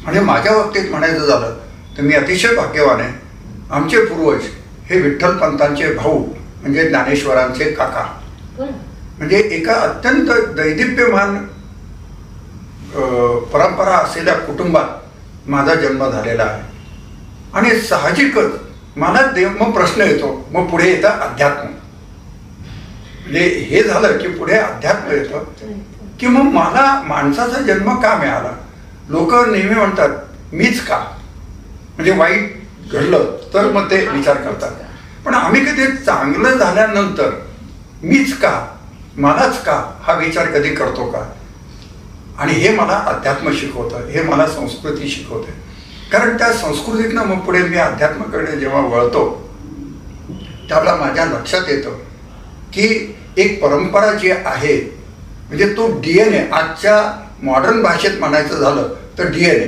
म्हणजे माझ्या बाबतीत म्हणायचं झालं तर मी अतिशय भाग्यवान आहे. आमचे पूर्वज हे विठ्ठलपंतांचे भाऊ म्हणजे ज्ञानेश्वरांचे काका, म्हणजे एका अत्यंत दैदिप्यमान परंपरा असलेल्या कुटुंबात माझा जन्म झालेला आहे. आणि साहजिकच मला मग प्रश्न येतो, मग पुढे येतं अध्यात्म. म्हणजे हे झालं की पुढे अध्यात्म येतं की मग मला माणसाचा जन्म का मिळाला. लोक नेहमी म्हणतात मीच का, म्हणजे वाईट घडलं तर मग ते विचार करतात. पण आम्ही कधी चांगलं झाल्यानंतर मीच का, मलाच का हा विचार कधी करतो का. आणि हे मला अध्यात्म शिकवतं, हे मला संस्कृती शिकवते. कारण त्या संस्कृतीतनं मग पुढे मी अध्यात्माकडे जेव्हा वळतो त्यावेळेला माझ्या लक्षात येतं की एक परंपरा जी आहे म्हणजे तो DNA, आजच्या मॉडर्न भाषेत म्हणायचं झालं तर DNA